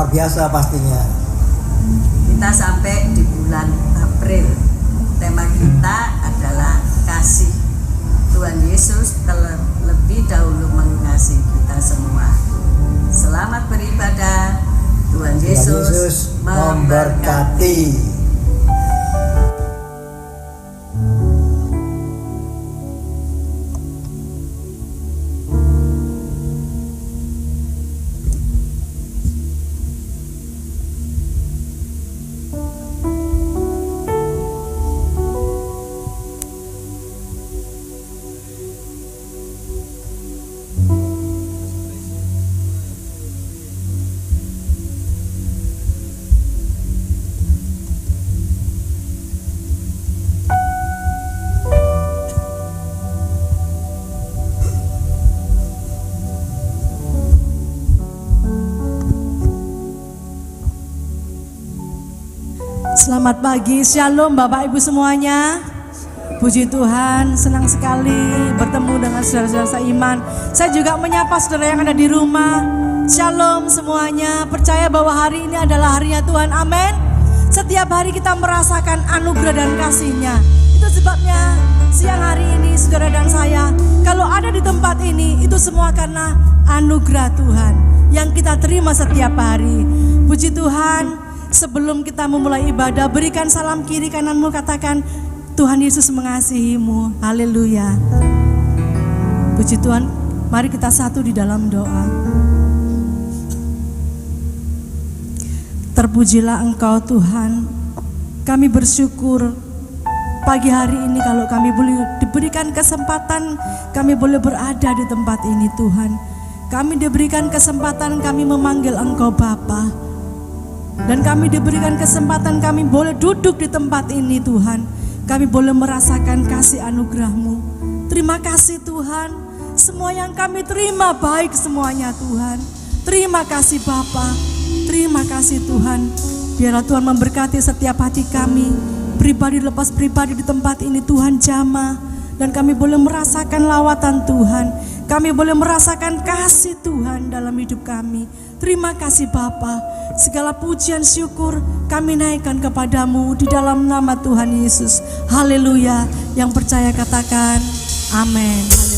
luar biasa pastinya. Kita sampai di bulan April. Tema kita adalah kasih. Tuhan Yesus terlebih dahulu mengasihi kita semua. Selamat beribadah. Tuhan Yesus memberkati. Selamat pagi, shalom Bapak Ibu semuanya. Puji Tuhan, senang sekali bertemu dengan saudara-saudara seiman. Saya juga menyapa saudara yang ada di rumah. Shalom semuanya, percaya bahwa hari ini adalah harinya Tuhan, amin. Setiap hari kita merasakan anugerah dan kasih-Nya. Itu sebabnya siang hari ini saudara dan saya, kalau ada di tempat ini, itu semua karena anugerah Tuhan yang kita terima setiap hari. Puji Tuhan. Sebelum kita memulai ibadah, berikan salam kiri kananmu, katakan Tuhan Yesus mengasihimu. Haleluya. Puji Tuhan, mari kita satu di dalam doa. Terpujilah Engkau Tuhan. Kami bersyukur pagi hari ini kalau kami boleh diberikan kesempatan, kami boleh berada di tempat ini Tuhan. Kami diberikan kesempatan, kami memanggil Engkau Bapa. Dan kami diberikan kesempatan, kami boleh duduk di tempat ini Tuhan. Kami boleh merasakan kasih anugerah-Mu. Terima kasih Tuhan. Semua yang kami terima baik semuanya Tuhan. Terima kasih Bapa. Terima kasih Tuhan. Biarlah Tuhan memberkati setiap hati kami. Pribadi lepas pribadi di tempat ini Tuhan jamah. Dan kami boleh merasakan lawatan Tuhan. Kami boleh merasakan kasih Tuhan dalam hidup kami. Terima kasih Bapa. Segala pujian syukur kami naikkan kepadamu di dalam nama Tuhan Yesus. Haleluya. Yang percaya katakan amin. Haleluya.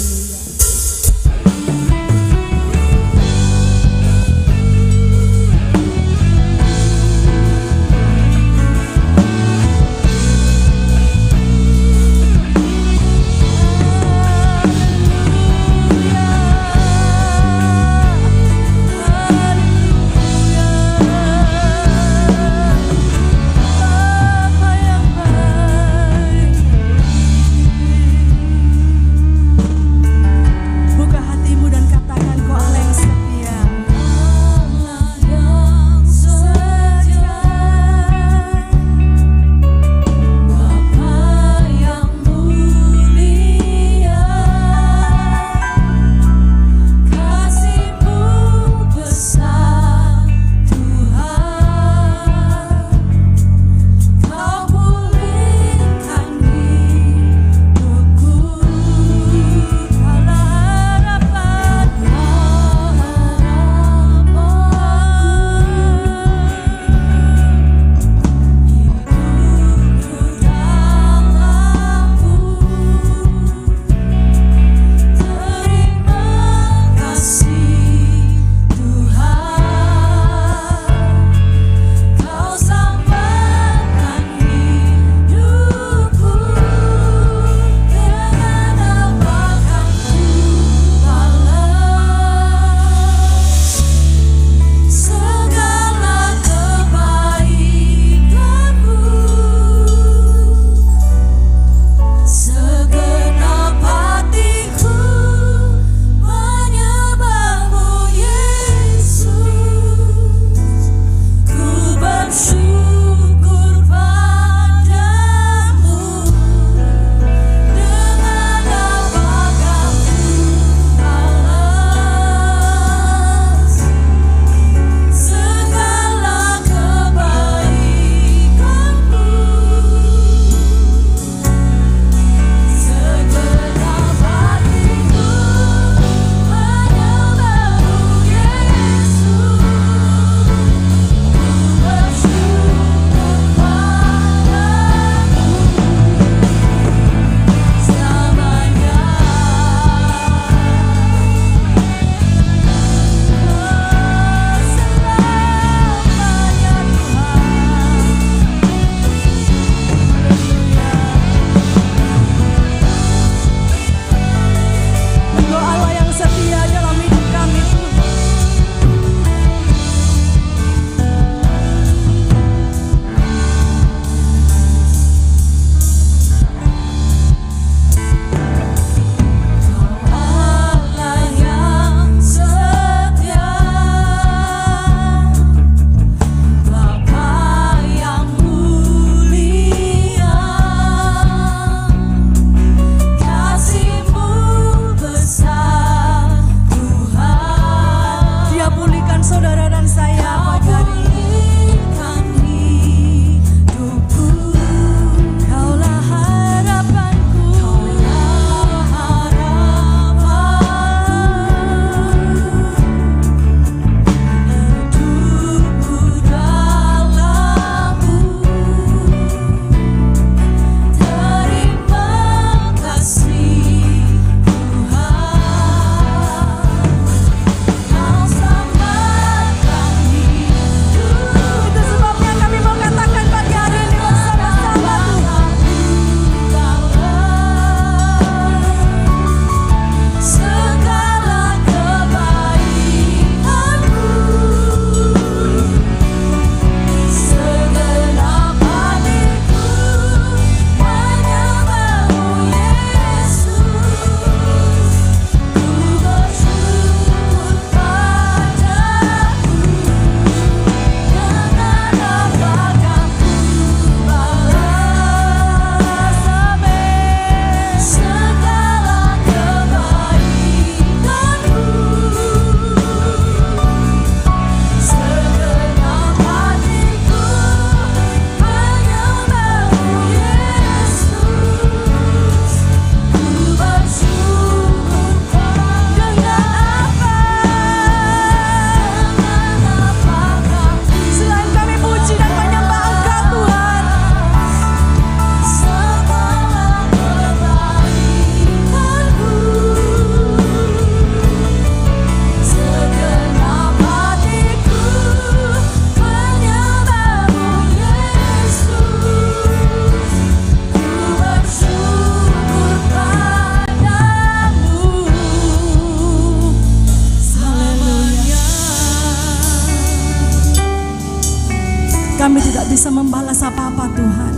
Kami tidak bisa membalas apa-apa Tuhan,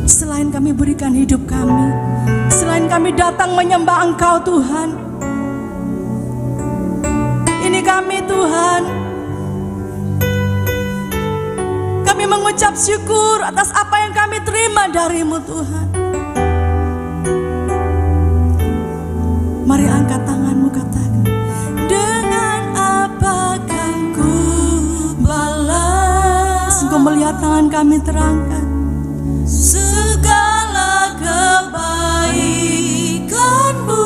selain kami berikan hidup kami, selain kami datang menyembah Engkau Tuhan. Ini kami Tuhan, kami mengucap syukur atas apa yang kami terima dari-Mu Tuhan. Mari angkat tanganmu, katakan, dengan apa kan ku balas. Engkau melihat tangan kami terangkat, segala kebaikan-Mu,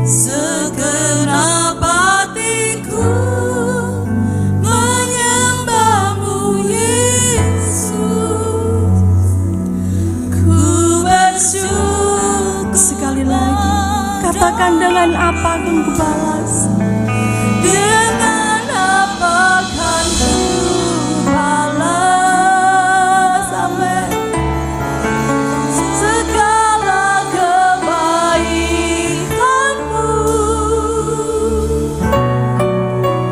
segenap hatiku menyembah-Mu Yesus. Ku bersyukur. Sekali lagi katakan, dengan apa akan ku balas. Dengan apa kan ku balas, amin, segala kebaikan-Mu,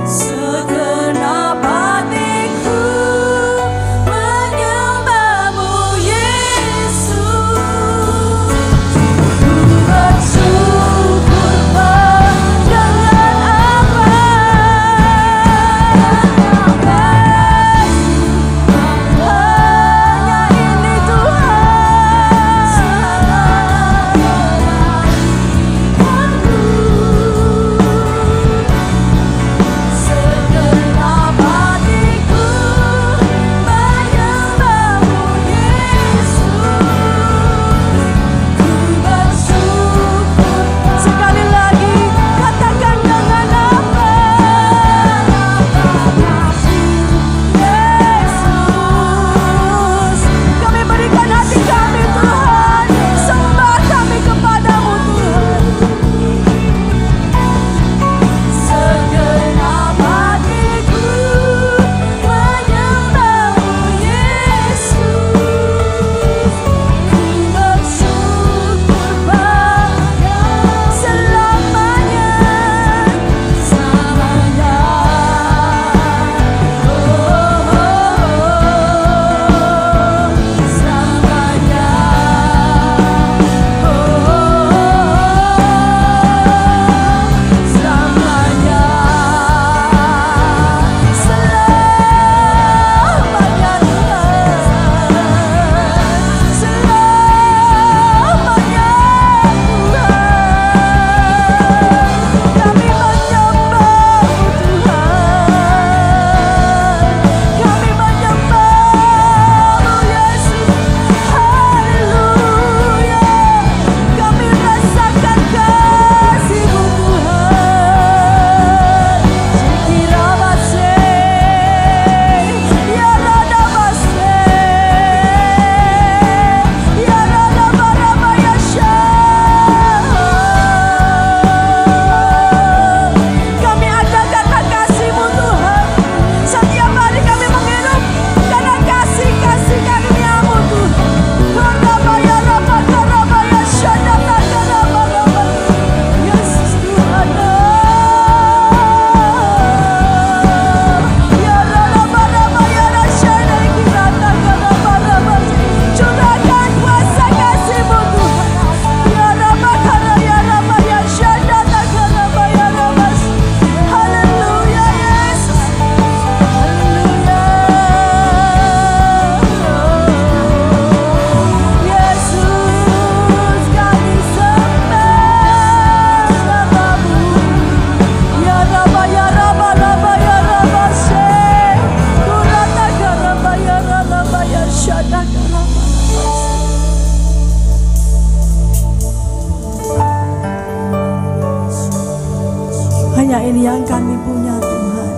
segenap hatiku menyembah-Mu Yesus. Ku bersyukur dengan apa, hanya ini Tuhan, segenap hatiku menyembah-Mu Yesus. Ku bersyukur. Sekali lagi katakan, dengan apa, Yesus, kami berikan hati kami Tuhan, sembah kami kepadamu Tuhan. Segenap hatiku menyembah-Mu Yesus. Ku bersyukur pada selamanya, selamanya. Selamanya. Selamanya. Selamanya Tuhan. Selamanya Tuhan. Kami menyembah-Mu Tuhan. Kami menyembah-Mu Yesus. Haleluya. Kami rasakan kasih-Mu Tuhan. Sikirabase, ya radabase, ya radabarabaya. Kami ada karena kasih-Mu Tuhan. Setiap hari kami menghidup karena kasih-kasih karunia-Mu Tuhan. Karabaya rabakarabaya syadata karabaraba. Yesus Tuhan. Ya radabarabaya rasyada kirata karabaraba. Curahkan kuasa kasih-Mu Tuhan. Ya rabakaraya rabaya syadata karabaya rabas. Haleluya Yesus. Haleluya. Yesus, kami sembah namamu. Ya Rabba, ya Rabba, Rabba, ya Rabba, Syekh. Kurata karaba, ya Rabba, ya Syada karaba. Hanya ini yang kami punya Tuhan.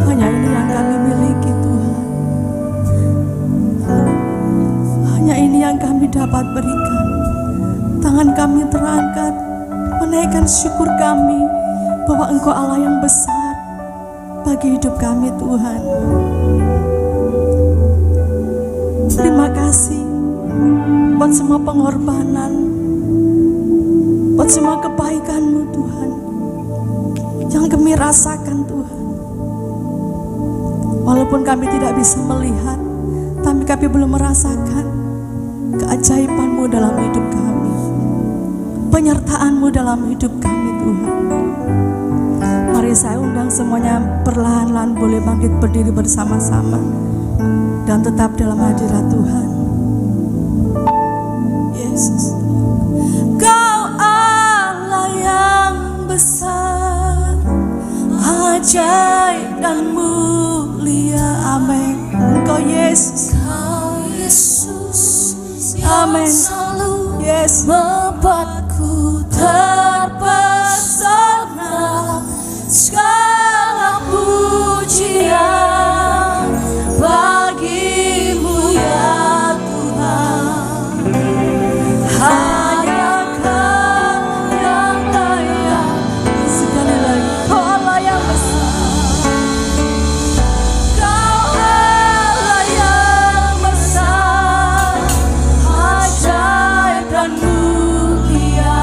Hanya ini yang kami miliki Tuhan. Hanya ini yang kami dapat berikan. Tangan kami terangkat, menaikkan syukur kami bahwa Engkau Allah yang besar bagi hidup kami Tuhan. Terima kasih buat semua pengorbanan, buat semua kebaikan-Mu Tuhan. yang kami rasakan Tuhan. Walaupun kami tidak bisa melihat, tapi kami belum merasakan keajaiban-Mu dalam hidup kami, penyertaan-Mu dalam hidup kami Tuhan. Mari saya undang semuanya perlahan-lahan boleh bangkit berdiri bersama-sama dan tetap dalam hadirat Tuhan. Yesus, Kau Allah yang besar, ajaib dan mulia. Amin. Engkau Yesus, amin. Yes, membuatku terpesona. Segala pujian bagi-Mu ya Tuhan. Hanya Kau yang layak. Sekali lagi, Kau Allah yang besar. Kau Allah yang besar, ajaib dan mulia.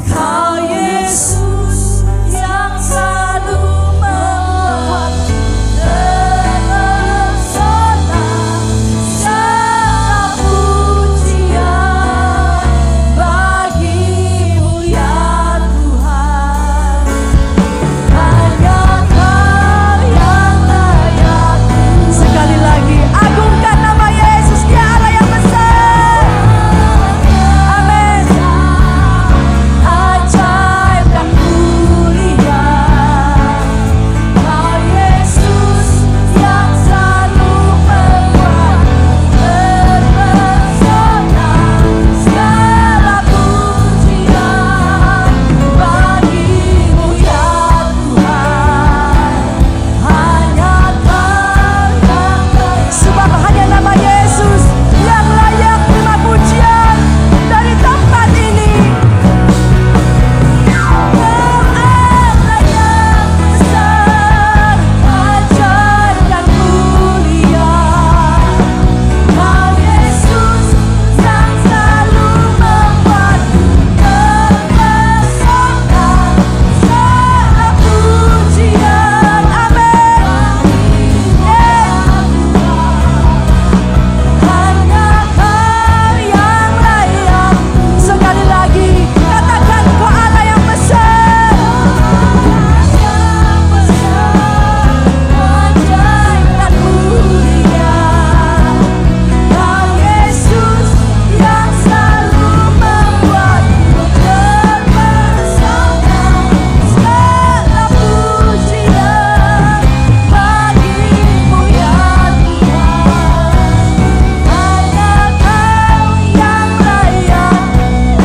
Kau Yesus yang selalu membuatku terpesona. Segala pujian bagi-Mu ya Tuhan. Hanya Kau yang layak. Sekali lagi, agungkan nama Yesus, Dia Allah yang besar. Amin. Ajaib dan mulia. Kau Yesus yang selalu membuatku terpesona. Segala pujian bagi-Mu ya Tuhan. Hanya Kau yang layak. Sebab hanya nama Yesus yang layak terima pujian dari tempat ini. Kau Allah yang besar, ajaib dan mulia. Kau Yesus yang selalu membuatku terpesona. Segala pujian, amin. Hanya Kau yang layak. Sekali lagi, katakan Kau Allah yang besar, ajaib dan mulia. Kau Yesus yang selalu membuatku terpesona. Segala pujian bagi-Mu ya Tuhan. Hanya Kau yang layak.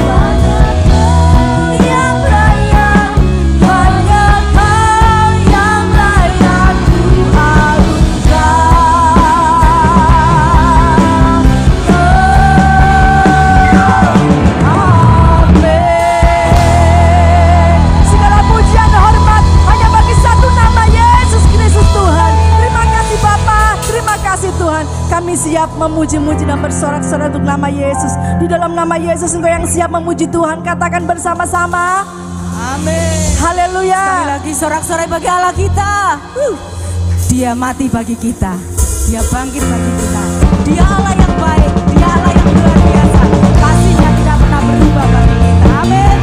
Hanya Kau yang layak. Hanya Kau yang layak ku Amin. Segala pujian dan hormat hanya bagi satu nama, Yesus Kristus Tuhan. Terima kasih Bapa, terima kasih Tuhan. Kami siap memuji-muji dan bersorak-sorai untuk nama Yesus. Di dalam nama Yesus, engkau yang siap memuji Tuhan, katakan bersama-sama. Amin. Haleluya. Sekali lagi sorak-sorai bagi Allah kita. Dia mati bagi kita. Dia bangkit bagi kita. Dia Allah yang baik. Dia Allah yang luar biasa. Kasih-Nya tidak pernah berubah bagi kita. Amin.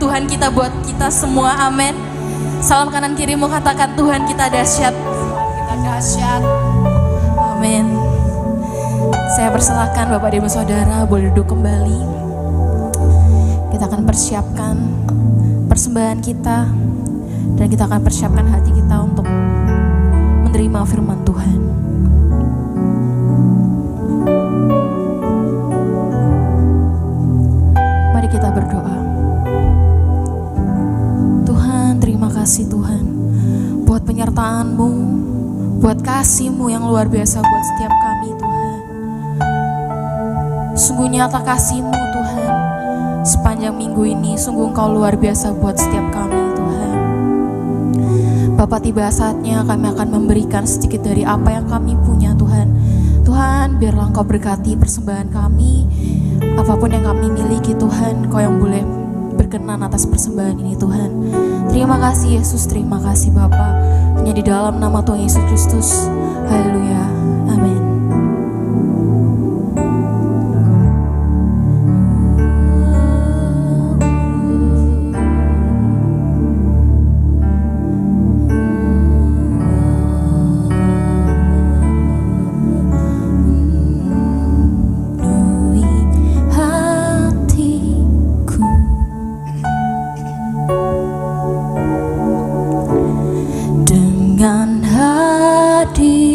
Tuhan kita buat kita semua, amin. Salam kanan kirimu, katakan Tuhan kita dahsyat. Kita dahsyat, amin. Saya persilahkan Bapak Ibu Saudara boleh duduk kembali. Kita akan persiapkan persembahan kita, dan kita akan persiapkan hati kita untuk menerima firman Tuhan. Mari kita berdoa. Tuhan, terima kasih Tuhan buat penyertaan-Mu, buat kasih-Mu yang luar biasa buat setiap kami Tuhan. Sungguh nyata kasih-Mu Tuhan sepanjang minggu ini, sungguh Engkau luar biasa buat setiap kami Tuhan. Bapak, tiba saatnya kami akan memberikan sedikit dari apa yang kami punya Tuhan. Tuhan, biarlah Engkau berkati persembahan kami, apapun yang kami miliki Tuhan, Engkau yang boleh berkenan atas persembahan ini Tuhan. Terima kasih Yesus, terima kasih Bapa. Hanya di dalam nama Tuhan Yesus Kristus. Haleluya, amin. Dengan hadirmu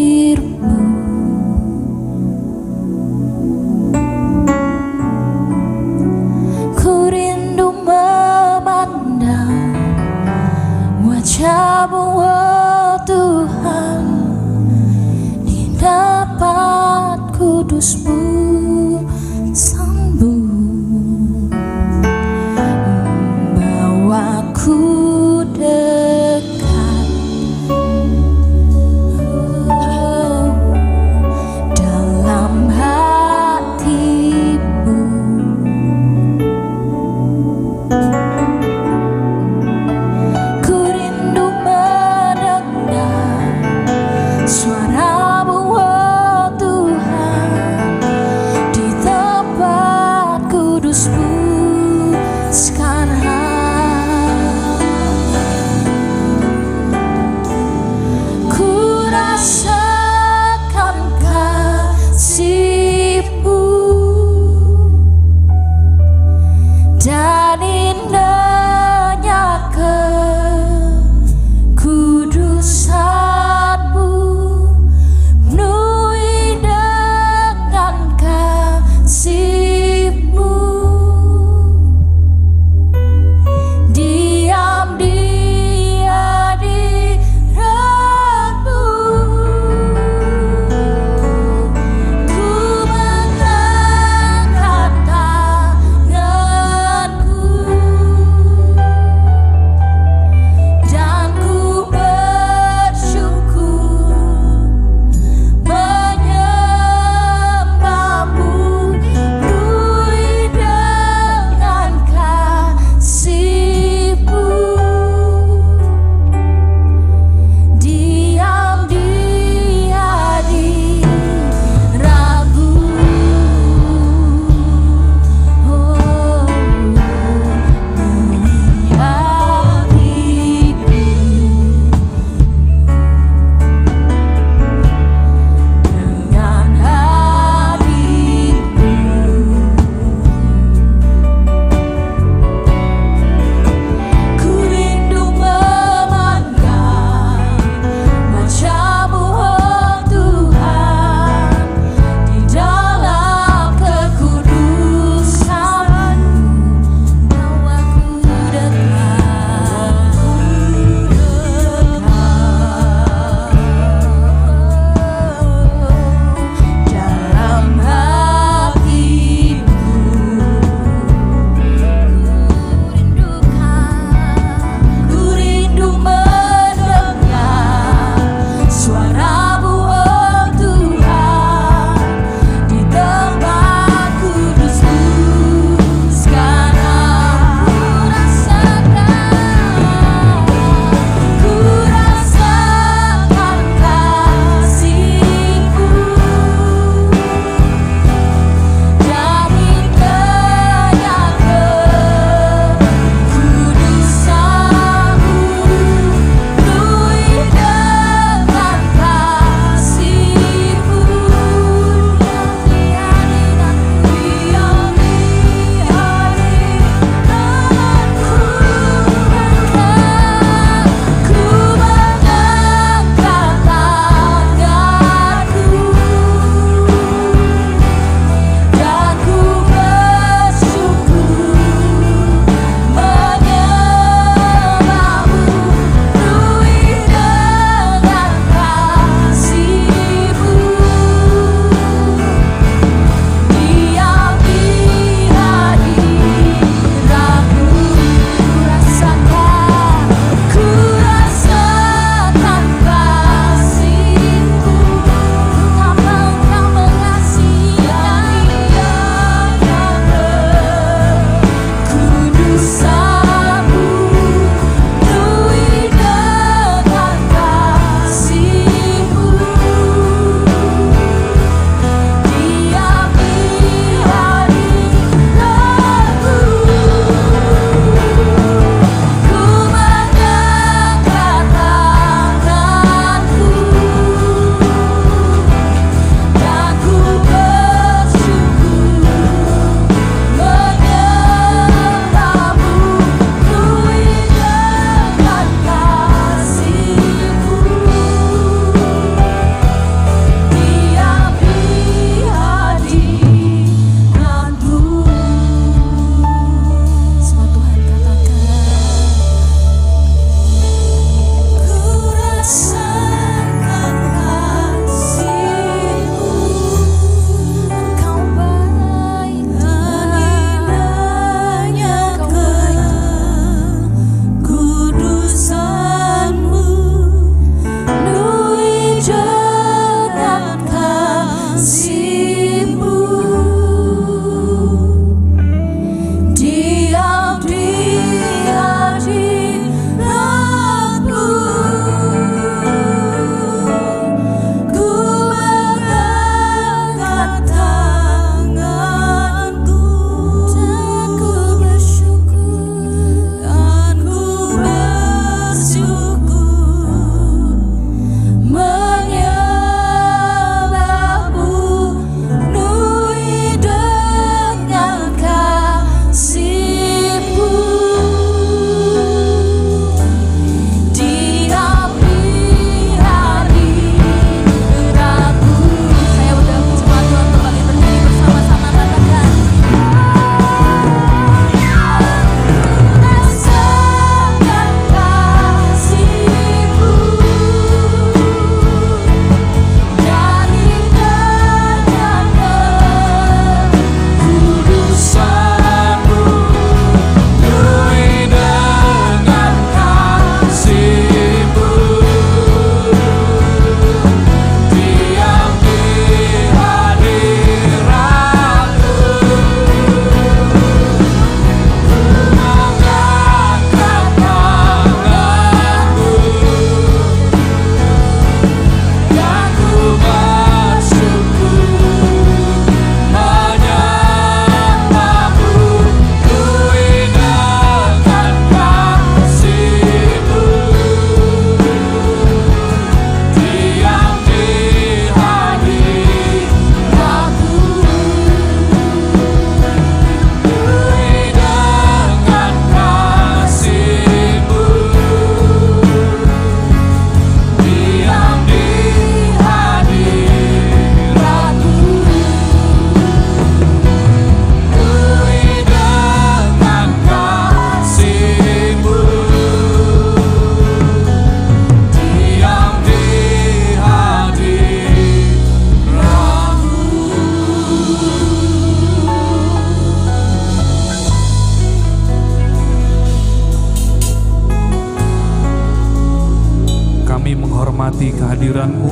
menikmati kehadiran-Mu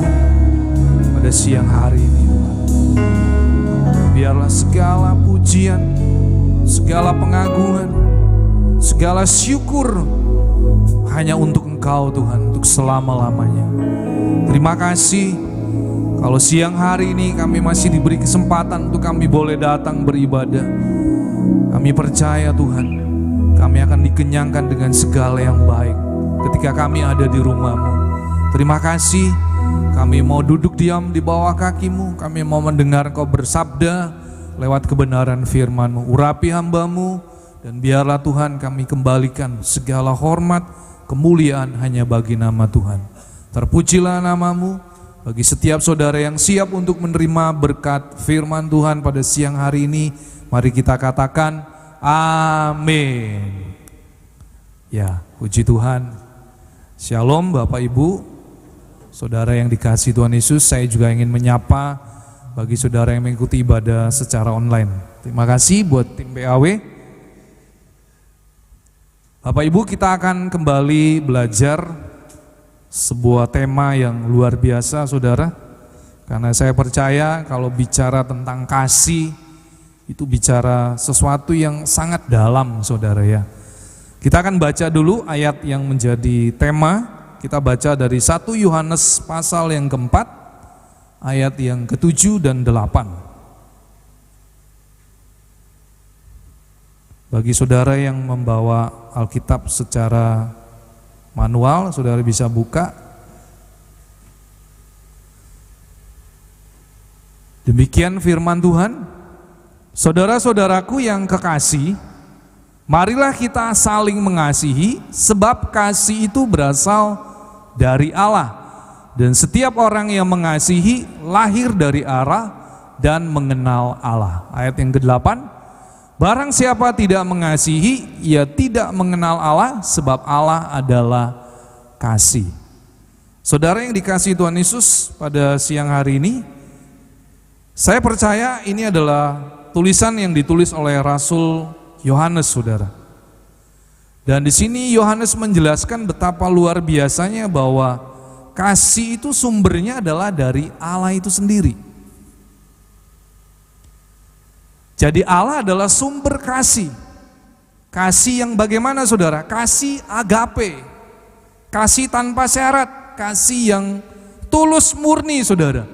pada siang hari ini Tuhan. Biarlah segala pujian, segala pengagungan, segala syukur hanya untuk Engkau Tuhan, untuk selama-lamanya. Terima kasih kalau siang hari ini kami masih diberi kesempatan untuk kami boleh datang beribadah. Kami percaya Tuhan, kami akan dikenyangkan dengan segala yang baik ketika kami ada di rumah-Mu. Terima kasih, kami mau duduk diam di bawah kaki-Mu, kami mau mendengar Engkau bersabda lewat kebenaran firman-Mu. Urapi hamba-Mu, dan biarlah Tuhan kami kembalikan segala hormat, kemuliaan hanya bagi nama Tuhan. Terpujilah nama-Mu bagi setiap saudara yang siap untuk menerima berkat firman Tuhan pada siang hari ini. Mari kita katakan amin. Ya, puji Tuhan. Shalom Bapak Ibu, saudara yang dikasihi Tuhan Yesus. Saya juga ingin menyapa bagi saudara yang mengikuti ibadah secara online. Terima kasih buat tim BAW. Bapak Ibu, kita akan kembali belajar sebuah tema yang luar biasa saudara. Karena saya percaya kalau bicara tentang kasih, itu bicara sesuatu yang sangat dalam saudara ya. Kita akan baca dulu ayat yang menjadi tema. Kita baca dari 1 Yohanes pasal yang keempat, ayat yang ke-7 dan 8. Bagi saudara yang membawa Alkitab secara manual, saudara bisa buka. Demikian firman Tuhan. Saudara-saudaraku yang kekasih, marilah kita saling mengasihi, sebab kasih itu berasal dari Allah. Dan setiap orang yang mengasihi lahir dari Allah dan mengenal Allah. Ayat yang ke-8, barang siapa tidak mengasihi, ia tidak mengenal Allah, sebab Allah adalah kasih. Saudara yang dikasihi Tuhan Yesus, pada siang hari ini, saya percaya ini adalah tulisan yang ditulis oleh Rasul Yohanes, saudara. Dan di sini Yohanes menjelaskan betapa luar biasanya bahwa kasih itu sumbernya adalah dari Allah itu sendiri. Jadi Allah adalah sumber kasih. Kasih yang bagaimana saudara? Kasih agape. Kasih tanpa syarat. Kasih yang tulus murni saudara.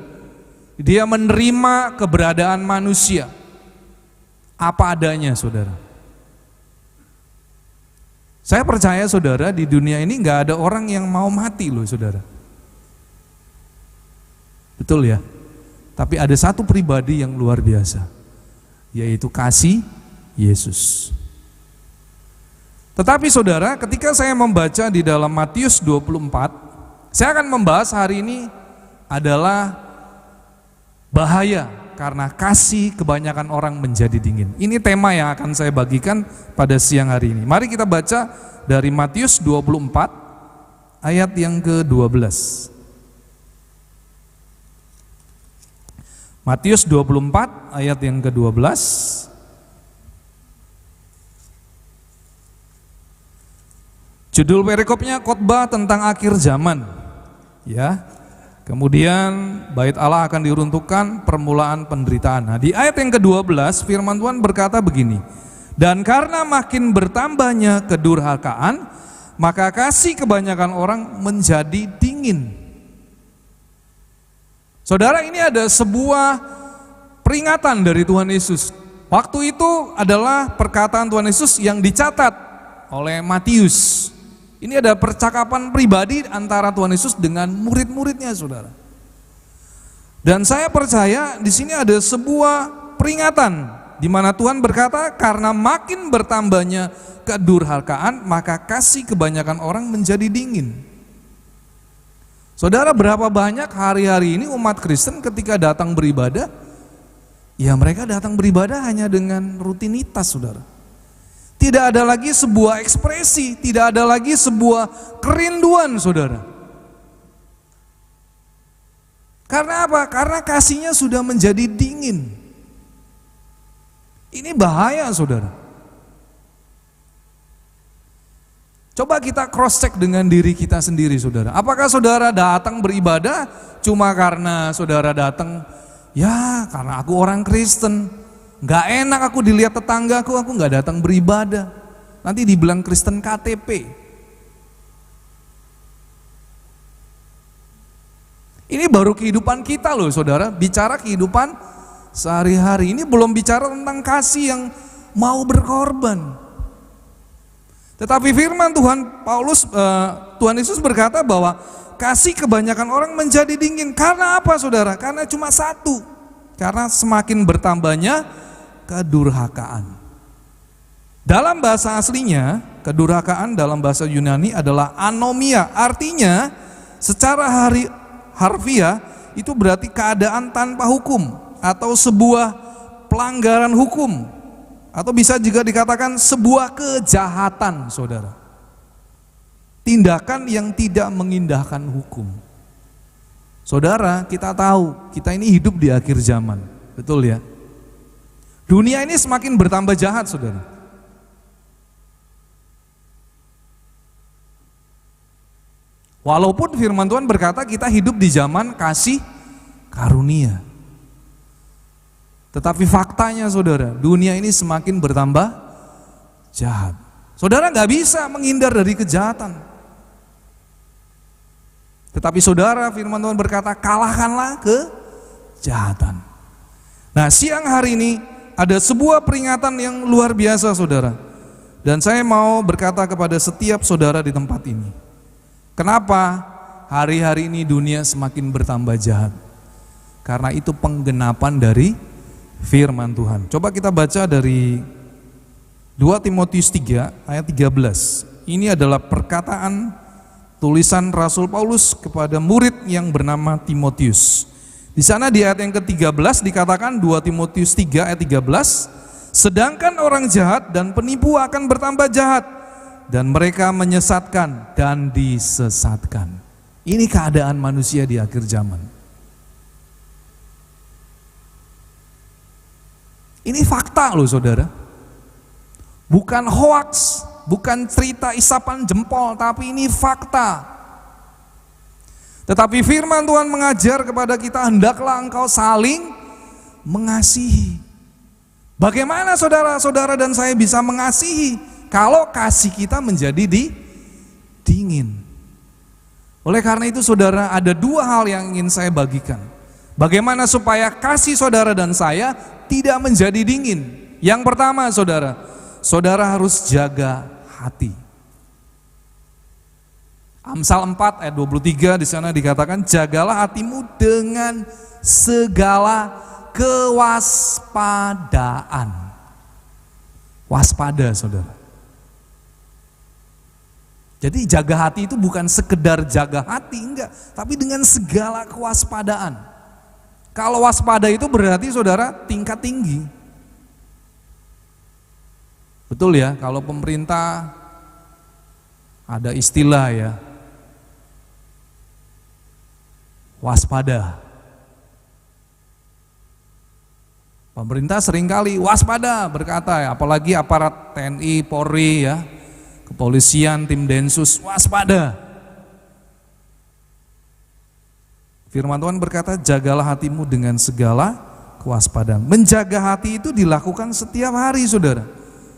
Dia menerima keberadaan manusia apa adanya saudara. Saya percaya saudara, di dunia ini gak ada orang yang mau mati loh saudara. Betul ya? Tapi ada satu pribadi yang luar biasa, yaitu kasih Yesus. Tetapi saudara, ketika saya membaca di dalam Matius 24, saya akan membahas hari ini adalah bahaya karena kasih kebanyakan orang menjadi dingin. Ini tema yang akan saya bagikan pada siang hari ini. Mari kita baca dari Matius 24 ayat yang ke-12. Matius 24 ayat yang ke-12. Judul perikopnya khotbah tentang akhir zaman. Ya. Kemudian bait Allah akan diruntuhkan, permulaan penderitaan. Nah, di ayat yang ke-12 firman Tuhan berkata begini. Dan karena makin bertambahnya kedurhakaan, maka kasih kebanyakan orang menjadi dingin. Saudara, ini ada sebuah peringatan dari Tuhan Yesus. Waktu itu adalah perkataan Tuhan Yesus yang dicatat oleh Matius. Ini ada percakapan pribadi antara Tuhan Yesus dengan murid-muridnya, saudara. Dan saya percaya di sini ada sebuah peringatan di mana Tuhan berkata, karena makin bertambahnya kedurhakaan, maka kasih kebanyakan orang menjadi dingin. Saudara, berapa banyak hari-hari ini umat Kristen ketika datang beribadah, ya mereka datang beribadah hanya dengan rutinitas, saudara. Tidak ada lagi sebuah ekspresi, tidak ada lagi sebuah kerinduan, saudara. Karena apa? Karena kasihnya sudah menjadi dingin. Ini bahaya, saudara. Coba kita cross check dengan diri kita sendiri, saudara. Apakah saudara datang beribadah cuma karena saudara datang, ya karena aku orang Kristen, nggak enak aku dilihat tetanggaku, aku nggak datang beribadah. Nanti dibilang Kristen KTP. Ini baru kehidupan kita loh, saudara. Bicara kehidupan sehari-hari. Ini belum bicara tentang kasih yang mau berkorban. Tetapi firman Tuhan Yesus berkata bahwa kasih kebanyakan orang menjadi dingin. Karena apa, saudara? Karena cuma satu. Karena semakin bertambahnya kedurhakaan. Dalam bahasa aslinya, kedurhakaan dalam bahasa Yunani adalah anomia. Artinya secara harfiah itu berarti keadaan tanpa hukum atau sebuah pelanggaran hukum. Atau bisa juga dikatakan sebuah kejahatan, saudara. Tindakan yang tidak mengindahkan hukum. Saudara, kita tahu, kita ini hidup di akhir zaman. Betul ya? Dunia ini semakin bertambah jahat, saudara. Walaupun firman Tuhan berkata kita hidup di zaman kasih karunia. Tetapi faktanya, saudara, dunia ini semakin bertambah jahat. Saudara nggak bisa menghindar dari kejahatan. Tetapi saudara, firman Tuhan berkata, kalahkanlah kejahatan. Nah, siang hari ini ada sebuah peringatan yang luar biasa, saudara. Dan saya mau berkata kepada setiap saudara di tempat ini. Kenapa hari-hari ini dunia semakin bertambah jahat? Karena itu penggenapan dari firman Tuhan. Coba kita baca dari 2 Timotius 3 ayat 13. Ini adalah perkataan tulisan Rasul Paulus kepada murid yang bernama Timotius. Di sana di ayat yang ke-13 dikatakan 2 Timotius 3 ayat 13, sedangkan orang jahat dan penipu akan bertambah jahat dan mereka menyesatkan dan disesatkan. Ini keadaan manusia di akhir zaman. Ini fakta loh, saudara. Bukan hoaks, bukan cerita isapan jempol, tapi ini fakta. Tetapi firman Tuhan mengajar kepada kita, hendaklah engkau saling mengasihi. Bagaimana saudara-saudara dan saya bisa mengasihi kalau kasih kita menjadi dingin? Oleh karena itu, saudara, ada dua hal yang ingin saya bagikan. Bagaimana supaya kasih saudara dan saya tidak menjadi dingin? Yang pertama, saudara harus jaga hati. Amsal 4 ayat 23 di sana dikatakan, jagalah hatimu dengan segala kewaspadaan. Waspada, saudara. Jadi jaga hati itu bukan sekedar jaga hati, enggak, tapi dengan segala kewaspadaan. Kalau waspada itu berarti, saudara, tingkat tinggi. Betul ya, kalau pemerintah ada istilah ya, waspada. Pemerintah seringkali waspada berkata ya, apalagi aparat TNI, Polri ya, kepolisian, tim Densus, waspada. Firman Tuhan berkata, jagalah hatimu dengan segala kewaspadaan. Menjaga hati itu dilakukan setiap hari, saudara.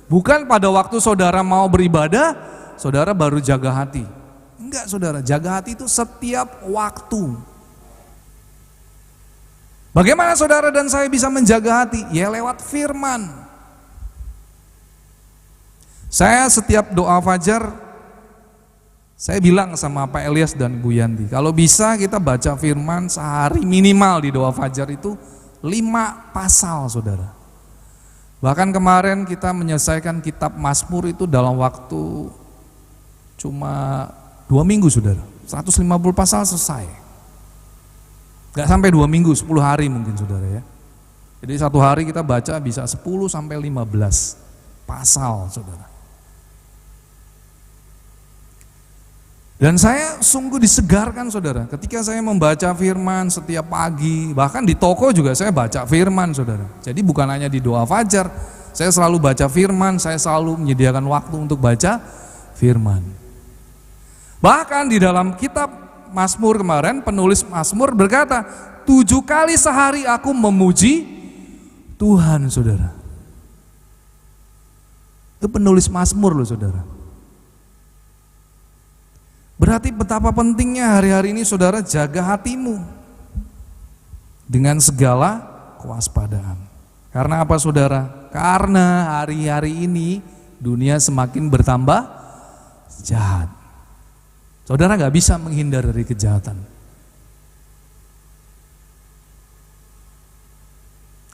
Bukan pada waktu saudara mau beribadah, saudara baru jaga hati. Enggak, saudara, jaga hati itu setiap waktu. Bagaimana saudara dan saya bisa menjaga hati? Ya lewat firman. Saya setiap doa fajar, saya bilang sama Pak Elias dan Bu Yanti, kalau bisa kita baca firman sehari minimal di doa fajar itu 5 pasal, saudara. Bahkan kemarin kita menyelesaikan kitab Mazmur itu dalam waktu cuma 2 minggu, saudara. 150 pasal selesai. Gak sampai 2 minggu, 10 hari mungkin, saudara ya. Jadi satu hari kita baca bisa 10 sampai 15 pasal, saudara. Dan saya sungguh disegarkan, saudara, ketika saya membaca firman setiap pagi, bahkan di toko juga saya baca firman, saudara. Jadi bukan hanya di doa fajar, saya selalu baca firman, saya selalu menyediakan waktu untuk baca firman. Bahkan di dalam kitab Mazmur kemarin, penulis Mazmur berkata, 7 kali sehari aku memuji Tuhan, saudara. Itu penulis Mazmur loh, saudara. Berarti betapa pentingnya hari-hari ini saudara jaga hatimu dengan segala kewaspadaan. Karena apa, saudara? Karena hari-hari ini dunia semakin bertambah jahat. Saudara gak bisa menghindar dari kejahatan.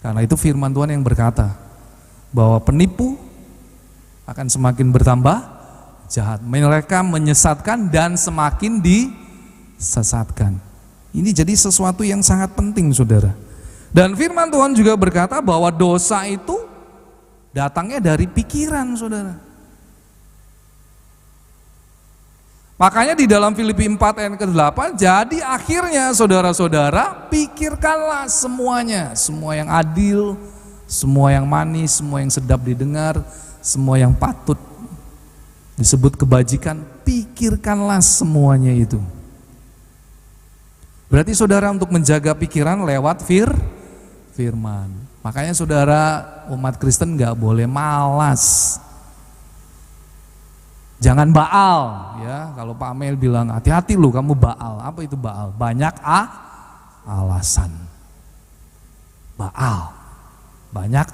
Karena itu firman Tuhan yang berkata bahwa penipu akan semakin bertambah jahat. Mereka menyesatkan dan semakin disesatkan. Ini jadi sesuatu yang sangat penting, saudara. Dan firman Tuhan juga berkata bahwa dosa itu datangnya dari pikiran, saudara. Makanya di dalam Filipi 4 ayat ke-8, jadi akhirnya saudara-saudara pikirkanlah semuanya, semua yang adil, semua yang manis, semua yang sedap didengar, semua yang patut disebut kebajikan, pikirkanlah semuanya itu. Berarti saudara untuk menjaga pikiran lewat firman. Makanya saudara umat Kristen gak boleh malas. Jangan baal ya. Kalau Pak Amel bilang hati-hati lu kamu baal. Apa itu baal? Banyak alasan. Baal. Banyak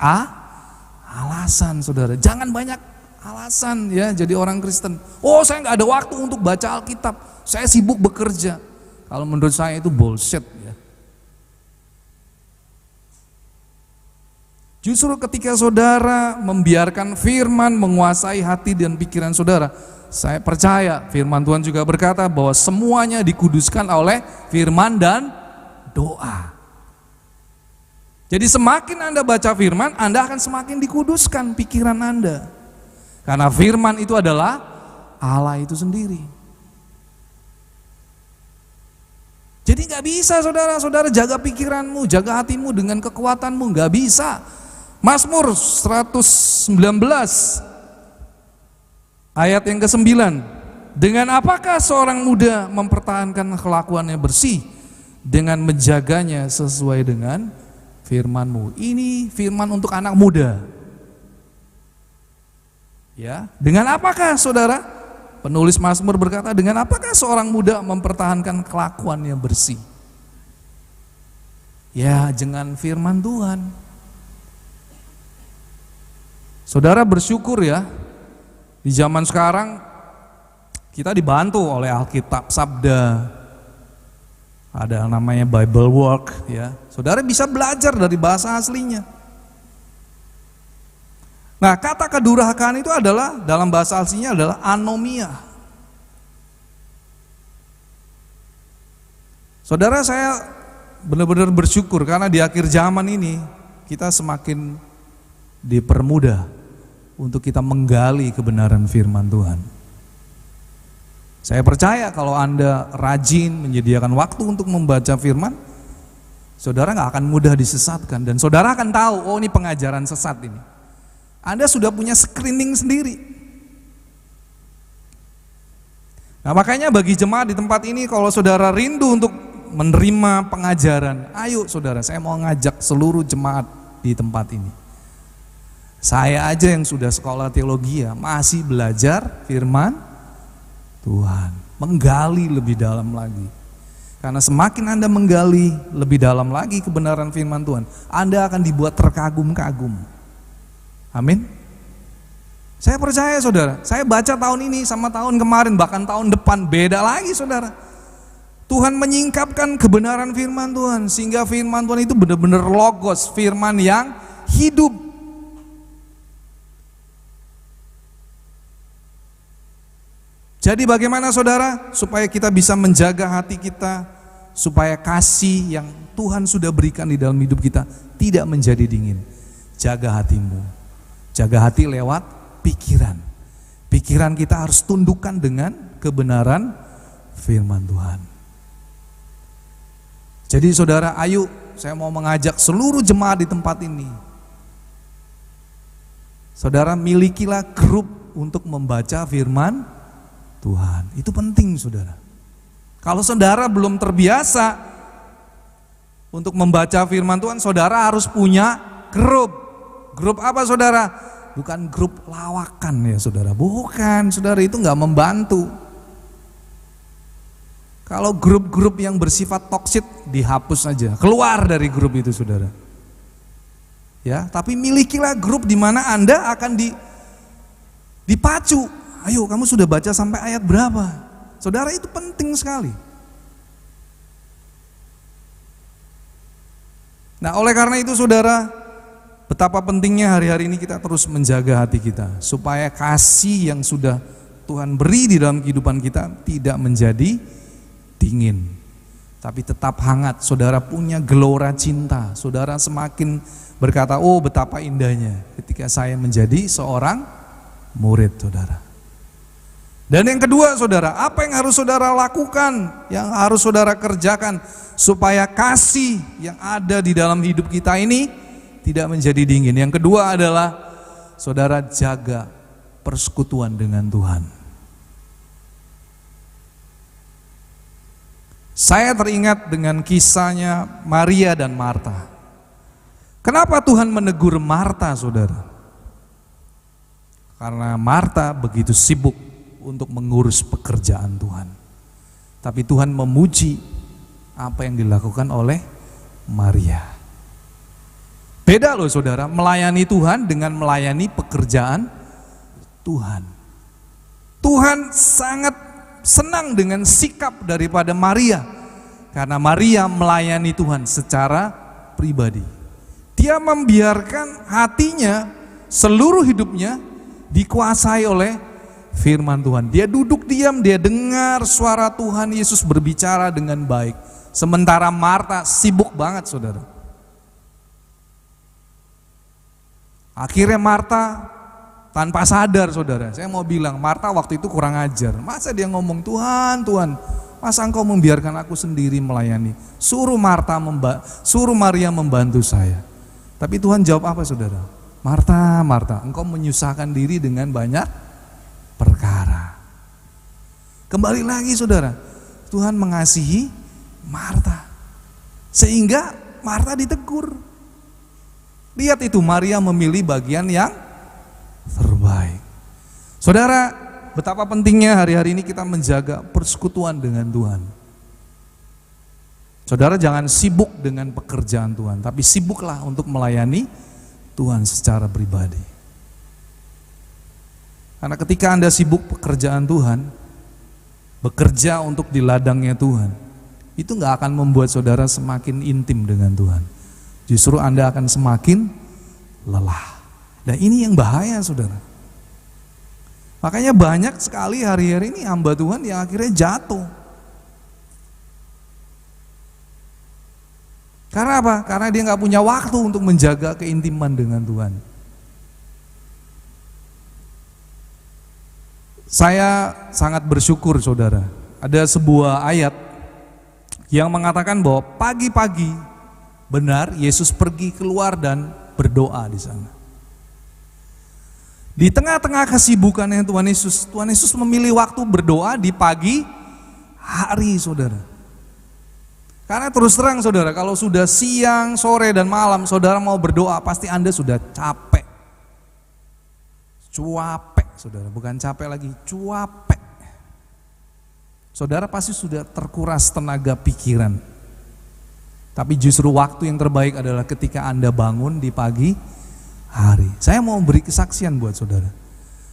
alasan, saudara. Jangan banyak alasan ya jadi orang Kristen. Oh, saya nggak ada waktu untuk baca Alkitab. Saya sibuk bekerja. Kalau menurut saya itu bullshit ya. Justru ketika saudara membiarkan firman menguasai hati dan pikiran saudara, saya percaya firman Tuhan juga berkata bahwa semuanya dikuduskan oleh firman dan doa. Jadi semakin Anda baca firman, Anda akan semakin dikuduskan pikiran Anda. Karena firman itu adalah Allah itu sendiri. Jadi gak bisa saudara-saudara jaga pikiranmu, jaga hatimu dengan kekuatanmu, gak bisa. Mazmur 119 ayat yang ke-9. Dengan apakah seorang muda mempertahankan kelakuannya bersih? Dengan menjaganya sesuai dengan firman-Mu. Ini firman untuk anak muda. Ya, dengan apakah saudara? Penulis Mazmur berkata, dengan apakah seorang muda mempertahankan kelakuannya bersih? Ya, dengan firman Tuhan. Saudara bersyukur ya, di zaman sekarang kita dibantu oleh Alkitab Sabda, ada namanya Bible Work ya. Saudara bisa belajar dari bahasa aslinya. Nah, kata kedurhakaan itu adalah dalam bahasa aslinya adalah anomia. Saudara, saya benar-benar bersyukur karena di akhir zaman ini kita semakin dipermudah untuk kita menggali kebenaran firman Tuhan. Saya percaya kalau Anda rajin menyediakan waktu untuk membaca firman, saudara gak akan mudah disesatkan. Dan saudara akan tahu, oh ini pengajaran sesat ini. Anda sudah punya screening sendiri. Nah makanya bagi jemaat di tempat ini, kalau saudara rindu untuk menerima pengajaran, ayo saudara, saya mau ngajak seluruh jemaat di tempat ini. Saya aja yang sudah sekolah teologi ya, masih belajar firman Tuhan, menggali lebih dalam lagi. Karena semakin Anda menggali lebih dalam lagi kebenaran firman Tuhan, Anda akan dibuat terkagum-kagum. Amin. Saya percaya saudara, saya baca tahun ini sama tahun kemarin, bahkan tahun depan beda lagi saudara. Tuhan menyingkapkan kebenaran firman Tuhan, sehingga firman Tuhan itu benar-benar logos, firman yang hidup. Jadi bagaimana saudara supaya kita bisa menjaga hati kita, supaya kasih yang Tuhan sudah berikan di dalam hidup kita tidak menjadi dingin. Jaga hatimu, jaga hati lewat pikiran. Pikiran kita harus tundukkan dengan kebenaran firman Tuhan. Jadi saudara, ayo saya mau mengajak seluruh jemaat di tempat ini. Saudara, milikilah grup untuk membaca firman Tuhan. Itu penting saudara. Kalau saudara belum terbiasa untuk membaca firman Tuhan, saudara harus punya grup. Grup apa saudara? Bukan grup lawakan ya saudara. Bukan saudara, itu nggak membantu. Kalau grup-grup yang bersifat toksik dihapus saja, keluar dari grup itu saudara. Ya, tapi milikilah grup di mana Anda akan dipacu. Ayo, kamu sudah baca sampai ayat berapa? Saudara, itu penting sekali. Nah, oleh karena itu saudara, betapa pentingnya hari-hari ini kita terus menjaga hati kita supaya kasih yang sudah Tuhan beri di dalam kehidupan kita tidak menjadi dingin, tapi tetap hangat. Saudara punya gelora cinta. Saudara semakin berkata, oh betapa indahnya ketika saya menjadi seorang murid saudara. Dan yang kedua saudara, apa yang harus saudara lakukan, yang harus saudara kerjakan supaya kasih yang ada di dalam hidup kita ini tidak menjadi dingin. Yang kedua adalah saudara jaga persekutuan dengan Tuhan. Saya teringat dengan kisahnya Maria dan Marta. Kenapa Tuhan menegur Marta saudara? Karena Marta begitu sibuk untuk mengurus pekerjaan Tuhan. Tapi Tuhan memuji apa yang dilakukan oleh Maria. Beda loh saudara, melayani Tuhan dengan melayani pekerjaan Tuhan. Tuhan sangat senang dengan sikap daripada Maria, karena Maria melayani Tuhan secara pribadi. Dia membiarkan hatinya, seluruh hidupnya dikuasai oleh firman Tuhan. Dia duduk diam, dia dengar suara Tuhan Yesus berbicara dengan baik. Sementara Marta sibuk banget saudara. Akhirnya Marta tanpa sadar saudara, saya mau bilang Marta waktu itu kurang ajar. Masa dia ngomong, Tuhan, Tuhan, masa engkau membiarkan aku sendiri melayani? Suruh Maria membantu saya. Tapi Tuhan jawab apa saudara? Marta, Marta, engkau menyusahkan diri dengan banyak perkara. Kembali lagi saudara, Tuhan mengasihi Marta sehingga Marta ditegur. Lihat itu, Maria memilih bagian yang terbaik. Saudara, betapa pentingnya hari-hari ini kita menjaga persekutuan dengan Tuhan. Saudara jangan sibuk dengan pekerjaan Tuhan, tapi sibuklah untuk melayani Tuhan secara pribadi. Karena ketika Anda sibuk pekerjaan Tuhan, bekerja untuk di ladangnya Tuhan, itu gak akan membuat saudara semakin intim dengan Tuhan. Justru Anda akan semakin lelah. Dan ini yang bahaya saudara. Makanya banyak sekali hari-hari ini hamba Tuhan yang akhirnya jatuh. Karena apa? Karena dia gak punya waktu untuk menjaga keintiman dengan Tuhan. Saya sangat bersyukur saudara, ada sebuah ayat yang mengatakan bahwa pagi-pagi benar Yesus pergi keluar dan berdoa di sana. Di tengah-tengah kesibukannya Tuhan Yesus memilih waktu berdoa di pagi hari saudara. Karena terus terang saudara, kalau sudah siang, sore dan malam saudara mau berdoa, pasti Anda sudah capek. Cuapek saudara, bukan capek lagi, cuapek. Saudara pasti sudah terkuras tenaga pikiran. Tapi justru waktu yang terbaik adalah ketika Anda bangun di pagi hari. Saya mau beri kesaksian buat saudara.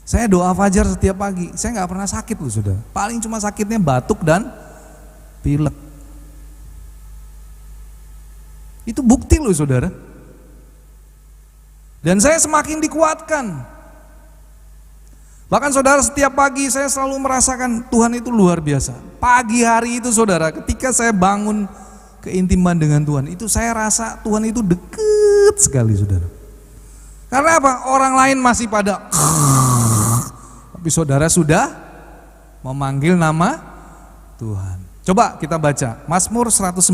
Saya doa fajar setiap pagi, saya gak pernah sakit loh saudara. Paling cuma sakitnya batuk dan pilek. Itu bukti loh saudara. Dan saya semakin dikuatkan. Bahkan saudara, setiap pagi saya selalu merasakan Tuhan itu luar biasa. Pagi hari itu saudara, ketika saya bangun keintiman dengan Tuhan, itu saya rasa Tuhan itu deket sekali saudara. Karena apa? Orang lain masih pada tapi saudara sudah memanggil nama Tuhan. Coba kita baca Mazmur 119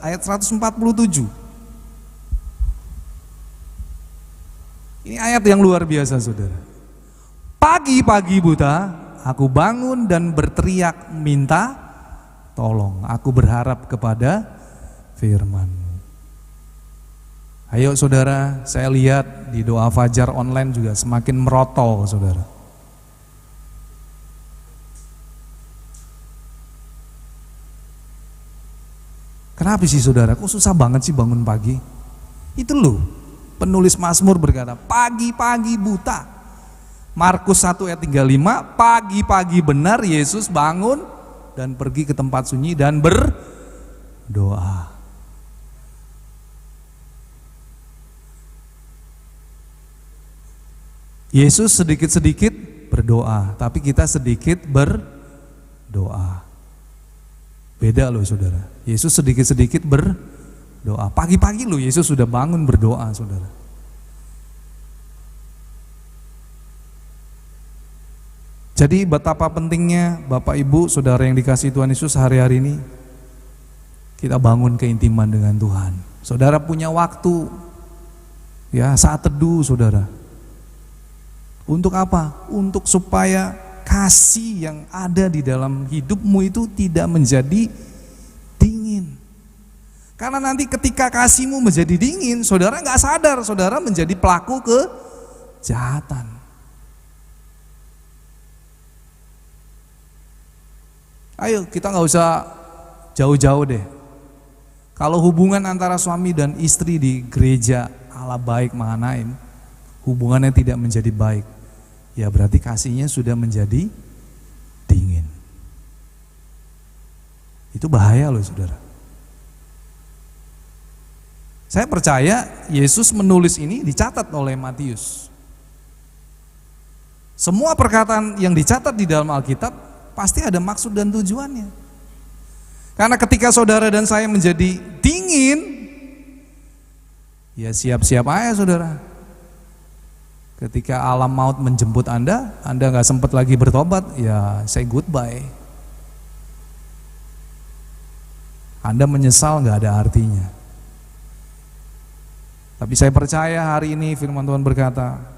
ayat 147. Ini ayat yang luar biasa saudara. Pagi-pagi buta Aku bangun dan berteriak minta tolong. Aku berharap kepada firman-Mu. Ayo saudara, saya lihat di doa fajar online juga semakin merotol saudara. Kenapa sih saudara, kok susah banget sih bangun pagi? Itu loh, penulis Mazmur berkata, pagi-pagi buta. Markus 1 ayat 35, pagi-pagi benar Yesus bangun dan pergi ke tempat sunyi dan berdoa. Yesus sedikit-sedikit berdoa, tapi kita sedikit berdoa. Beda loh saudara. Yesus sedikit-sedikit berdoa. Pagi-pagi loh Yesus sudah bangun berdoa saudara. Jadi betapa pentingnya Bapak Ibu Saudara yang dikasihi Tuhan Yesus hari-hari ini kita bangun keintiman dengan Tuhan. Saudara punya waktu ya saat teduh saudara. Untuk apa? Untuk supaya kasih yang ada di dalam hidupmu itu tidak menjadi dingin. Karena nanti ketika kasihmu menjadi dingin, saudara nggak sadar, saudara menjadi pelaku kejahatan. Ayo kita nggak usah jauh-jauh deh. Kalau hubungan antara suami dan istri di gereja Allah baik Mahanaim, hubungannya tidak menjadi baik, ya berarti kasihnya sudah menjadi dingin. Itu bahaya loh saudara. Saya percaya Yesus menulis ini dicatat oleh Matius. Semua perkataan yang dicatat di dalam Alkitab pasti ada maksud dan tujuannya. Karena ketika saudara dan saya menjadi dingin, ya siap-siap aja saudara. Ketika alam maut menjemput Anda gak sempat lagi bertobat, ya say goodbye. Anda menyesal gak ada artinya. Tapi saya percaya hari ini firman Tuhan berkata,